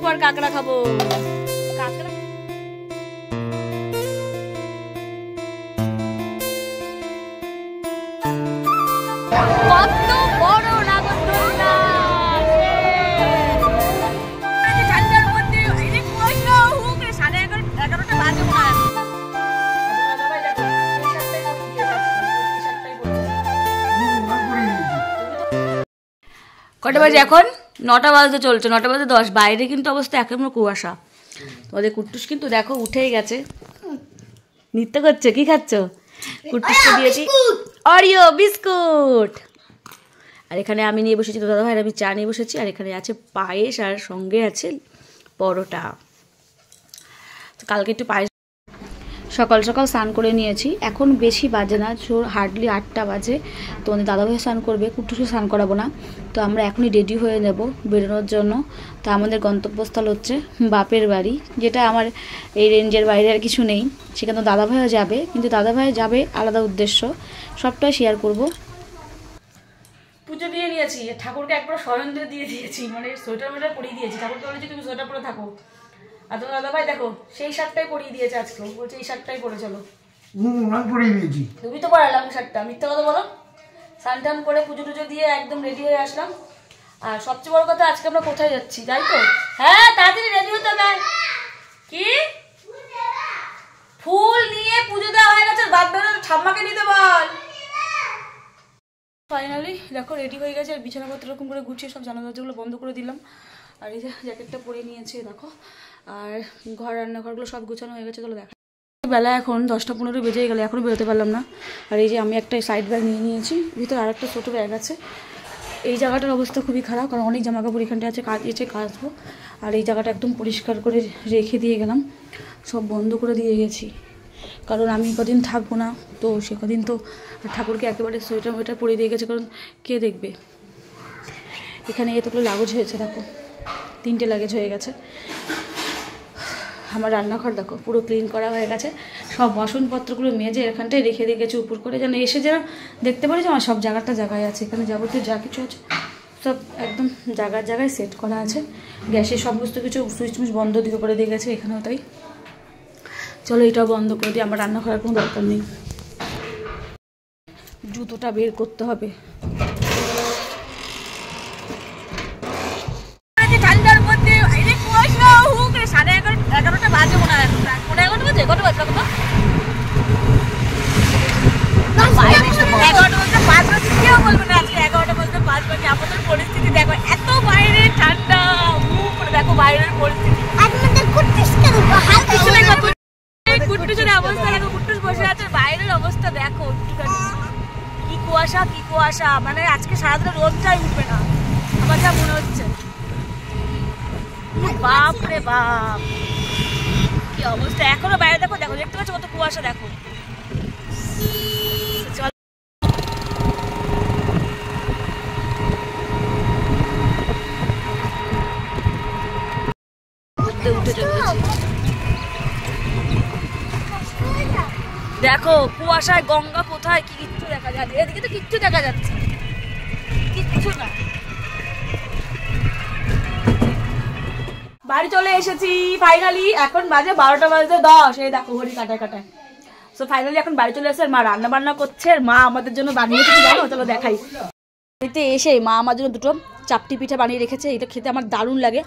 এবার কাঁকড়া খাবো। কাঁকড়া কত বড় নাগরদোলনা, ঠান্ডার মধ্যে কুয়াশা, 11:30 বাজে মনে হয়। কটা বাজে এখন? 9টা বাজতে চলছে, 9টা বাজে 10। বাইরে কিন্তু অবস্থা একেবারে কুয়াশা। তোমাদের কুট্টুস কিন্তু দেখো উঠেই গেছে, নৃত্য করছে। কি খাচ্ছ? কুট্টুসকে দিয়েছি অরিও বিস্কুট। আর এখানে আমি নিয়ে বসেছি, তো দাদা ভাই আমি চা নিয়ে বসেছি। আর এখানে আছে পায়েস, আর সঙ্গে আছে পরোটা। তো কালকে একটু পায়েস। সকাল সকাল স্নান করে নিয়েছি, এখন বেশি বাজে না, হার্ডলি 8টা বাজে। তো আমাদের দাদাভাই স্নান করবে, কুট্টুসকে স্নান করাবো না। তো আমরা এখনই রেডি হয়ে নেব বেরোনোর জন্য। তো আমাদের গন্তব্যস্থল হচ্ছে বাপের বাড়ি, যেটা আমার এই রেঞ্জের বাইরে আর কিছু নেই। সেখানে দাদাভাইও যাবে, কিন্তু দাদাভাই যাবে আলাদা উদ্দেশ্য, সবটাই শেয়ার করব। পুজো দিয়ে নিয়েছি, ঠাকুরকে একবার স্বয়ন্ত্র দিয়ে দিয়েছি, মানে সোয়েটার মোয়েটার পরিয়ে দিয়েছি। ঠাকুরকে বলেছি তুমি সোয়েটার পরে থাকো। আর তোমার দাদা ভাই দেখো সেই শার্টটাই পরিয়ে দিয়েছে আজকে, বলছে এই শার্টটাই পরে চলো। পরিয়ে দিয়েছি, তুমি তো পরালাম শার্টটা, মিথ্যা কথা বলো। স্নান টান করে পুজো টুজো দিয়ে একদম রেডি হয়ে আসলাম। আর সবচেয়ে বড় কথা, আজকে আমরা কোথায় যাচ্ছি তাই তো? হ্যাঁ, তাড়াতাড়ি রেডি হতে হবে। কি ফুল নিয়ে পুজো দেওয়া হয়ে গেছে, বাদ বাকি ঠাম্মাকে নিতে বল। ফাইনালি দেখো রেডি হয়ে গেছে। বিছানাপত্র এরকম করে গুছিয়ে সব জানা দরজাগুলো বন্ধ করে দিলাম। আর এই যে জ্যাকেটটা পরে নিয়েছি দেখো। আর রান্নাঘরগুলো সব গুছানো হয়ে গেছে। চলো দেখা। বেলা এখন 10টা 15 বেজে গেলে, এখনও বেরোতে পারলাম না। আর এই যে আমি একটা সাইড ব্যাগ নিয়ে নিয়েছি, ভিতরে আর একটা ছোটো ব্যাগ আছে। এই জায়গাটার অবস্থা খুবই খারাপ, কারণ অনেক জামাকাপড় এখানটা আছে, কাচবো। আর এই জায়গাটা একদম পরিষ্কার করে রেখে দিয়ে গেলাম, সব বন্ধ করে দিয়ে গেছি। কারণ আমি কদিন থাকবো না, তো সে কদিন তো ঠাকুরকে একেবারে সোয়েটার মোয়েটার পরিয়ে দিয়ে গেছে, কারণ কে দেখবে। এখানে এতগুলো লাগেজ হয়েছে দেখো, 3টে লাগেজ হয়ে গেছে। আমার রান্নাঘর দেখো পুরো ক্লিন করা হয়ে গেছে, সব বাসনপত্রগুলো মেজে এখানটায় রেখে দিয়ে গেছে উপর করে, যেন এসে যেন দেখতে পারি যে আমার সব জায়গাটা জায়গায় আছে। এখানে যাবতীয় যা কিছু আছে সব একদম জায়গায় সেট করা আছে। গ্যাসের সমস্ত কিছু সুইচ মুইচ বন্ধ দিয়ে করে দিয়ে গেছে, এখানেও তাই। চলো এটাও বন্ধ করে দিই, আমার রান্না করার কোনো দরকার নেই। জুতোটা বের করতে হবে। ঠান্ডার মধ্যে 11:30 বাজে মনে হয়। 11:30 বাজে, কত বাজে? 11:05 বাজে, কেউ বলবে না আজকে 11:05 বাজে। আমাদের পরিস্থিতি দেখো, এত বাইরে ঠান্ডা, দেখো বাইরের পরিস্থিতি। কুট্টুসের অবস্থা দেখো, কুট্টুস বসে আছে, বাইরের অবস্থা দেখো কি কুয়াশা, কি কুয়াশা। মানে আজকে সারাদিন রোদটাই উঠবে না আমার যা মনে হচ্ছে। বাপ রে বাপ, কি অবস্থা এখনো বাইরে দেখো, দেখতে পাচ্ছ কত কুয়াশা দেখো। দেখো কুয়াশায় গঙ্গা কোথায়, কি কিচ্ছু দেখা যাচ্ছে। এদিকে তো কিচ্ছু দেখা যাচ্ছে, কিচ্ছু না। বাড়ি চলে এসেছি ফাইনালি, এখন বাজে 12:10। এই দেখো ঘড়ি কাটায়। সো ফাইনালি এখন বাড়ি চলে এসে মা রান্না বান্না করছে, আর মা আমাদের জন্য বানিয়েছে জানো, চলো দেখাই। বাড়িতে এসে মা আমার জন্য 2টো চাপটি পিঠা বানিয়ে রেখেছে, এটা খেতে আমার দারুণ লাগে।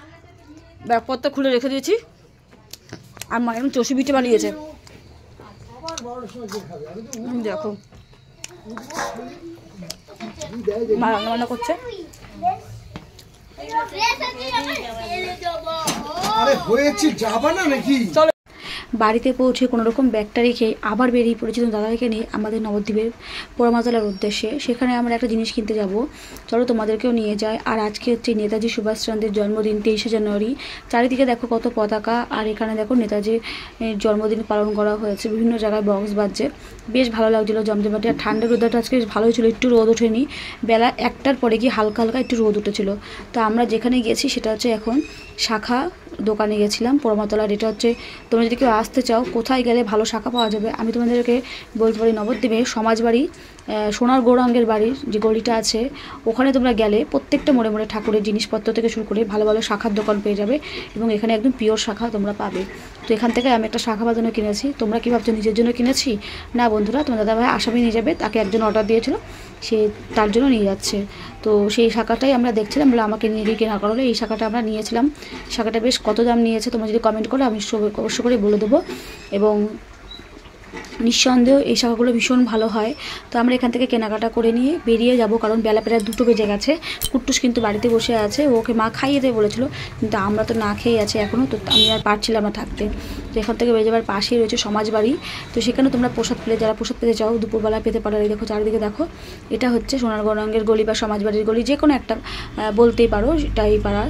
ব্যাগপত্র খুলে রেখে দিয়েছি। আর মা এমন চষি পিঠে বানিয়েছে দেখো, মা রান্না বান্না করছে। চলো বাড়িতে পৌঁছে কোনোরকম ব্যাগটা রেখে আবার বেরিয়ে পড়েছিলাম দাদাভাইকে নিয়ে আমাদের নবদ্বীপের পোড়ামাতলার উদ্দেশ্যে। সেখানে আমরা একটা জিনিস কিনতে যাব, চলো তোমাদেরকেও নিয়ে যাই। আর আজকে হচ্ছে নেতাজি সুভাষচন্দ্রের জন্মদিন, 23শে জানুয়ারি। চারিদিকে দেখো কত পতাকা, আর এখানে দেখো নেতাজির জন্মদিন পালন করা হয়েছে, বিভিন্ন জায়গায় বক্স বাজছে, বেশ ভালো লাগছিলো জমজমাটি। আর ঠান্ডার রোদটা আজকে বেশ ভালোই ছিল, একটু রোদ ওঠেনি, বেলা 1টার পরে গিয়ে হালকা হালকা একটু রোদ উঠেছিল। তো আমরা যেখানে গেছি সেটা হচ্ছে এখন শাখা দোকানে গেছিলাম পোড়ামাতলার। এটা হচ্ছে তোমরা যদি কেউ আসতে চাও কোথায় গেলে ভালো শাঁখা পাওয়া যাবে আমি তোমাদেরকে বলতে পারি, নবদ্বীপে সমাজবাড়ি সোনার গৌরাঙ্গের বাড়ির যে গলিটা আছে ওখানে তোমরা গেলে প্রত্যেকটা মোড়ে মোড়ে ঠাকুরের জিনিসপত্র থেকে শুরু করে ভালো ভালো শাখার দোকান পেয়ে যাবে এবং এখানে একদম পিওর শাখা তোমরা পাবে। তো এখান থেকে আমি একটা শাখা বাঁধানো কিনেছি। তোমরা কী ভাবছো নিজের জন্য কিনেছি? না বন্ধুরা, তোমার দাদাভাই আসামি নিয়ে যাবে, তাকে একজন অর্ডার দিয়েছিল, সে তার জন্য নিয়ে যাচ্ছে। তো সেই শাখাটাই আমরা দেখছিলাম, বলে আমাকে নিয়ে গিয়ে কেনা করা হলো। এই শাখাটা আমরা নিয়েছিলাম। শাখাটা বেশ কত দাম নিয়েছে তোমরা যদি কমেন্ট করো আমি অবশ্য করে বলে দেবো। এবং নিঃসন্দেহ এই শাখাগুলো ভীষণ ভালো হয়। তো আমরা এখান থেকে কেনাকাটা করে নিয়ে বেরিয়ে যাব, কারণ বেলা প্রায় 2টো বেজে গেছে। কুট্টুস কিন্তু বাড়িতে বসে আছে, ওকে মা খাইয়ে দেবে বলেছিল, কিন্তু আমরা তো না খেয়ে আছি এখনও, তো আমি আর পারছিলাম না থাকতে। তো এখান থেকে বেরিয়ে যাবার পাশেই রয়েছে সমাজবাড়ি। তো সেখানে তোমরা প্রসাদ পেলে, যারা প্রসাদ পেতে চাও দুপুরবেলা পেতে পারো। এই দেখো চারিদিকে দেখো, এটা হচ্ছে সোনার গৌরাঙ্গের গলি বা সমাজবাড়ির গলি, যে কোনো একটা বলতেই পারো, এটাই পাড়ার।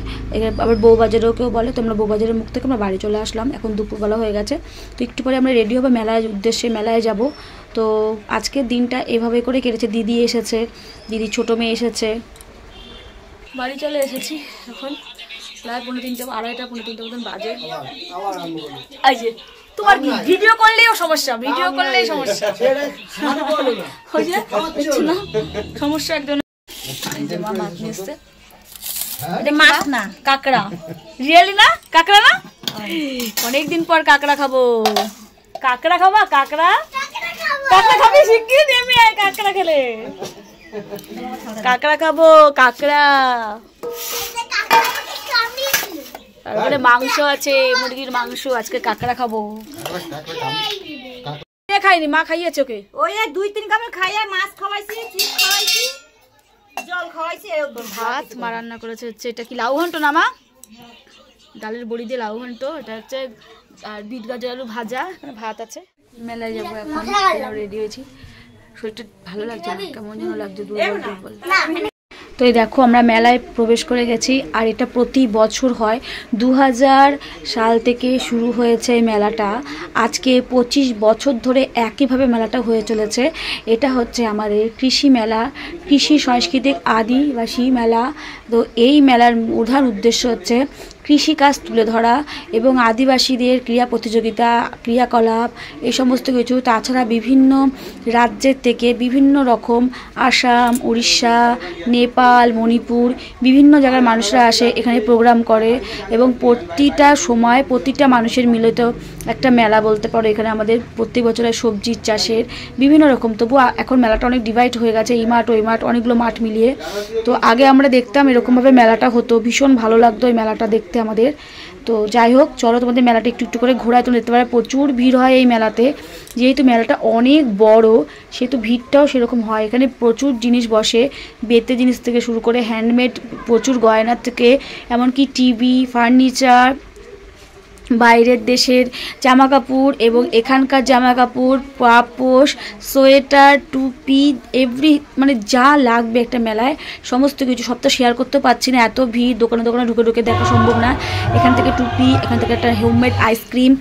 আবার বউবাজারেও কেউ বলে। তোমরা বউবাজারের মুখ থেকে আমরা বাড়ি চলে আসলাম, এখন দুপুরবেলা হয়ে গেছে। তো একটু পরে আমরা রেডি হবো মেলার উদ্দেশ্যে, মেলায় যাব। তো আজকের দিনটা এভাবে করে কেটেছে। দিদি এসেছে, দিদি ছোটো মেয়ে এসেছে, বাড়ি চলে এসেছি। এখন প্রায় 3:30 2:30 3:30 মতন বাজে। এই যে তোমার কি ভিডিও করলেও সমস্যা, ভিডিও করলেই সমস্যা, না সমস্যা একজন। এই যে মা মাছ নিয়ে এসছে, এটা মাছ না কাঁকড়া, রিয়েলি না কাঁকড়া না, অনেকদিন পর কাঁকড়া খাবো। কাঁকড়া খাবা? কাঁকড়া কাঁকড়া খাবি? শিগগিরই নেমে আয় কাঁকড়া খেলে। কাঁকড়া খাবো, কাঁকড়া। তারপরে মাংস আছে, মুরগির মাংস, আজকে কাঁকড়া খাবো। খাইনি, মা খাইয়েছে ওকে, ওই 2-3 কামড় খাইয়া মাছ খাওয়াইছি, চিপ খাওয়াইছি, জল খাওয়াইছি। ভাত মা রান্না করেছে হচ্ছে, এটা কি লাউ ঘন্ট না মা? ডালের বড়ি দিয়ে লাউ ঘন্ট, এটা হচ্ছে আর বিট গাজর আলু ভাজা, ভাত আছে। মেলায় যাবো এখন, রেডি হয়েছি। শরীরটা ভালো লাগছে না, কেমন যেন লাগছে, দুর্বল। তো এই দেখো আমরা মেলায় প্রবেশ করে গেছি, আর এটা প্রতি বছর হয়। 2000 সাল থেকে শুরু হয়েছে এই মেলাটা, আজকে 25 বছর ধরে একইভাবে মেলাটা হয়ে চলেছে। এটা হচ্ছে আমাদের কৃষি মেলা, কৃষি সাংস্কৃতিক আদিবাসী মেলা। তো এই মেলার প্রধান উদ্দেশ্য হচ্ছে কৃষিকাজ তুলে ধরা এবং আদিবাসীদের ক্রীড়া প্রতিযোগিতা, ক্রিয়াকলাপ, এই সমস্ত কিছু। তাছাড়া বিভিন্ন রাজ্যের থেকে বিভিন্ন রকম আসাম, উড়িষ্যা, নেপাল, মণিপুর, বিভিন্ন জায়গার মানুষরা আসে এখানে প্রোগ্রাম করে, এবং প্রতিটা সময় প্রতিটা মানুষের মিলিত একটা মেলা বলতে পারো। এখানে আমাদের প্রত্যেক বছরের সবজির চাষের বিভিন্ন রকম, তবু এখন মেলাটা অনেক ডিভাইড হয়ে গেছে, এই মাঠ ওই মাঠ, অনেকগুলো মাঠ মিলিয়ে। তো আগে আমরা দেখতাম এরকমভাবে মেলাটা হতো, ভীষণ ভালো লাগতো এই মেলাটা দেখতে আমাদের। তো যাই হোক, চলো তোমাদের মেলাটা একটু একটু করে ঘোরায়, তুমি দেখতে পারো প্রচুর ভিড় হয় এই মেলাতে। যেহেতু মেলাটা অনেক বড় সেহেতু ভিড়টাও সেরকম হয়। এখানে প্রচুর জিনিস বসে, বেতে জিনিস থেকে শুরু করে হ্যান্ডমেড প্রচুর গয়নার থেকে, এমনকি টিভি, ফার্নিচার, বাইরের দেশের জামা কাপড় এবং এখানকার জামা কাপড়, পাপোশ, সোয়েটার, টুপি, মানে যা লাগবে একটা মেলায় সমস্ত কিছু। সব তো শেয়ার করতে পারছি না, এত ভিড়, দোকানে দোকানে ঢুকে ঢুকে দেখা সম্ভব না। এখান থেকে টুপি, এখান থেকে একটা হোমমেড আইসক্রিম,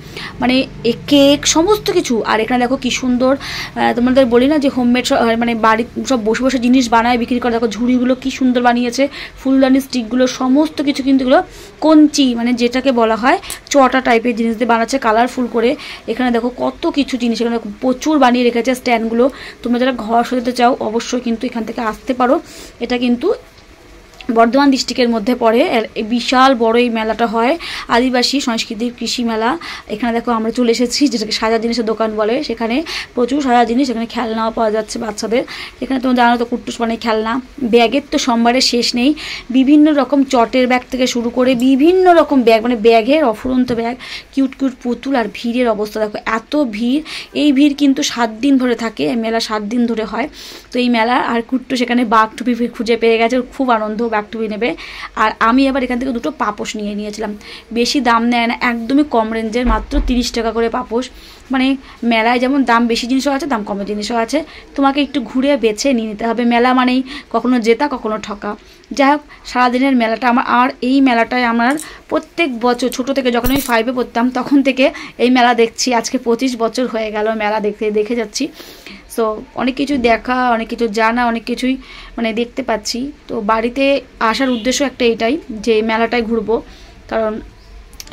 মানে কেক, সমস্ত কিছু। আর এখানে দেখো কি সুন্দর, তোমাদের বলি না যে হোমমেড, মানে বাড়ি সব বসে বসে জিনিস বানায় বিক্রি করে। দেখো ঝুড়িগুলো কি সুন্দর বানিয়েছে, ফুলদানি স্টিকগুলো, সমস্ত কিছু কিন্তু এগুলো কঞ্চি, মানে যেটাকে বলা হয় চটা টাইপের জিনিস দিয়ে বানাচ্ছে কালারফুল করে। এখানে দেখো কত কিছু জিনিস, এখানে প্রচুর বানিয়ে রেখেছে স্ট্যান্ডগুলো। তোমরা যারা ঘর সাজাতে চাও অবশ্যই কিন্তু এখান থেকে আসতে পারো। এটা কিন্তু বর্ধমান ডিস্ট্রিক্টের মধ্যে পড়ে, বিশাল বড় এই মেলাটা হয়, আদিবাসী সংস্কৃতির কৃষি মেলা। এখানে দেখো আমরা চলে এসেছি, যেটাকে সাজা জিনিসের দোকান বলে, সেখানে প্রচুর সাজা জিনিস, এখানে খেলনাও পাওয়া যাচ্ছে বাচ্চাদের। এখানে তোমরা জানো তো কুট্টুস মানে খেলনা, ব্যাগের তো সোমবারের শেষ নেই, বিভিন্ন রকম চটের ব্যাগ থেকে শুরু করে বিভিন্ন রকম ব্যাগ, মানে ব্যাগের অফুরন্ত ব্যাগ, কিউট কিউট পুতুল। আর ভিড়ের অবস্থা দেখো, এত ভিড়। এই ভিড় কিন্তু 7 দিন ধরে থাকে, এই মেলা 7 দিন ধরে হয়। তো এই মেলা, আর কুট্টু সেখানে বাঘ টুপি খুঁজে পেয়ে গেছে, খুব আনন্দ, বাঘ টুপি নেবে। আর আমি এবার এখান থেকে 2টো পাপোশ নিয়ে নিয়েছিলাম, বেশি দাম নেয় না, একদমই কম রেঞ্জের, মাত্র 30 টাকা করে পাপোশ। মানে মেলায় যেমন দাম বেশি জিনিসও আছে, দাম কমের জিনিসও আছে, তোমাকে একটু ঘুরে বেছে নিয়ে নিতে হবে। মেলা মানেই কখনো জেতা কখনো ঠকা। যাই হোক, সারাদিনের মেলাটা আমার, আর এই মেলাটায় আমার প্রত্যেক বছর ছোটো থেকে, যখন আমি 5-এ পড়তাম তখন থেকে এই মেলা দেখছি, আজকে 25 বছর হয়ে গেল মেলা দেখে যাচ্ছি। সো অনেক কিছু দেখা, অনেক কিছু জানা, অনেক কিছুই মানে দেখতে পাচ্ছি। তো বাড়িতে আসার উদ্দেশ্য একটা এটাই, যে মেলাটায় ঘুরবো, কারণ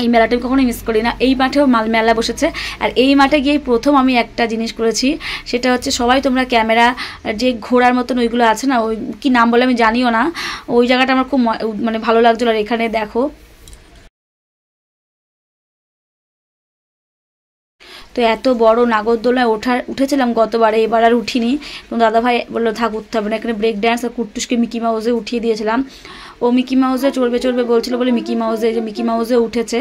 এই মেলাটা আমি কখনোই মিস করি না। এই মাঠেও মেলা বসেছে, আর এই মাঠে গিয়ে প্রথম আমি একটা জিনিস করেছি, সেটা হচ্ছে সবাই তোমরা ক্যামেরা যে ঘোড়ার মতন ওইগুলো আছে না, ওই কী নাম বলে আমি জানিও না, ওই জায়গাটা আমার খুব মানে ভালো লাগছিলো। আর এখানে দেখো তো এত বড় নাগরদোলায় উঠেছিলাম গতবারে, এবার আর উঠিনি। তো দাদাভাই বললো থাক উঠতে হবে না, এখানে ব্রেক ড্যান্স আর কুট্টুসকে মিকি মাউসে উঠিয়ে দিয়েছিলাম। ও মিকি মাউসে চড়বে চড়বে বলছিল বলে মিকি মাউসে উঠেছে।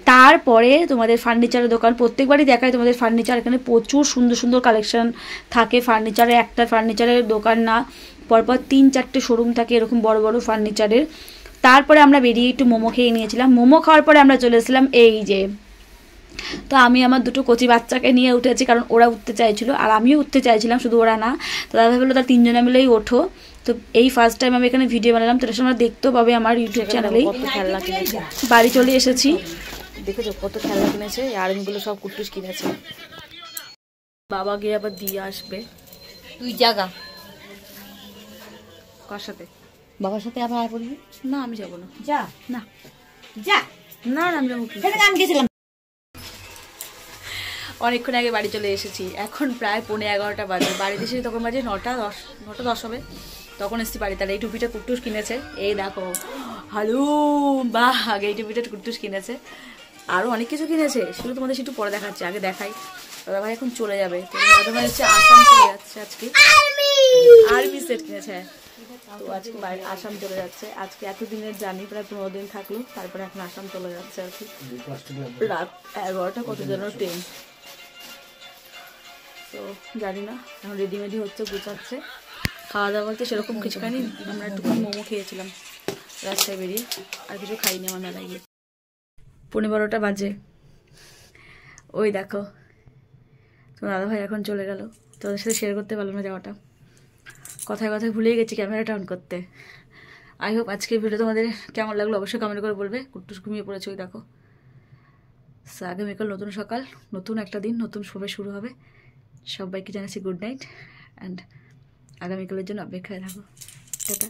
তারপরে তোমাদের ফার্নিচারের দোকান প্রত্যেকবারই দেখায় তোমাদের ফার্নিচার, এখানে প্রচুর সুন্দর সুন্দর কালেকশন থাকে ফার্নিচারে। একটা ফার্নিচারের দোকান না, পরপর 3-4টে শোরুম থাকে এরকম বড় বড় ফার্নিচারের। তারপরে আমরা বেরিয়ে একটু মোমো খেয়ে নিয়েছিলাম। মোমো খাওয়ার পরে আমরা চলে এসেছিলাম এই যে, তো আমি আমার দুটো কচি বাচ্চাকে নিয়ে উঠেছি, কারণ ওরা উঠতে চাইছিল আর আমিও উঠতে চাইছিলাম, শুধু ওরা না। তো দাদা বললো তার 3জনে মিলেই ওঠো। তো এই ফার্স্ট টাইম আমি এখানে ভিডিও বানালাম, তো তোমরা দেখতেও পাবে আমার ইউটিউব চ্যানেলেই। খেলনা কিনেছে, বাড়ি চলে এসেছি, দেখেছো কত খেলনা কিনেছে, আর্মিগুলো সব কুট্টুস কিনেছে। বাবা গিয়ে আবার দিয়ে আসবে। তুই জাগা কার সাথে? বাবার সাথে আবার আয় পড়বি? না আমি যাবো না। যা না যা না আমি যাবো। আমি গেছিলাম অনেকক্ষণ আগে বাড়ি চলে এসেছি, এখন প্রায় 11:15 বাজে। বাড়িতে এসে তখন বাজে 9টা 10 হবে, তখন এসেছি বাড়িতে। আর এই টুপিটা কুট্টুস কিনেছে, এই দেখো হালু বাহ, আগে এই টুপিটা কুট্টুস কিনেছে, আরও অনেক কিছু কিনেছে, সেগুলো তোমাদের একটু পরে দেখাচ্ছি, আগে দেখাই। দাদাভাই এখন চলে যাবে, তো দাদাভাই হচ্ছে আসাম চলে যাচ্ছে আজকে, আর্মি সেট কিনেছে। তো আজকে আসাম চলে যাচ্ছে, আজকে এতদিনের জার্নি প্রায় 15 দিন থাকলো, তারপরে এখন আসাম চলে যাচ্ছে আর কি। রাত 11টা কত যেন ট্রেন, তো জানি না, এখন রেডিমেডি হচ্ছে, গুছাচ্ছে। খাওয়া দাওয়া বলতে সেরকম কিছু খাইনি, আমরা একটুখানি মোমো খেয়েছিলাম রাস্তায় বেরিয়ে, আর কিছু খাইনি আমার মেলায় গিয়ে। 12:15 বাজে, ওই দেখো তোমার দাদাভাই এখন চলে গেল, তোদের সাথে শেয়ার করতে পারলাম না যাওয়াটা, কথায় কথায় ভুলেই গেছি ক্যামেরাটা অন করতে। আই হোপ আজকের ভিডিও তোমাদের কেমন লাগলো অবশ্যই কমেন্ট করে বলবে। কুট্টুস ঘুমিয়ে পড়েছে, ওই দেখো। আগামীকাল নতুন সকাল, নতুন একটা দিন, নতুন শুভে শুরু হবে। সবাইকে জানাচ্ছি গুড নাইট, অ্যান্ড আগামীকালের জন্য অপেক্ষায় থাকো। টাটা।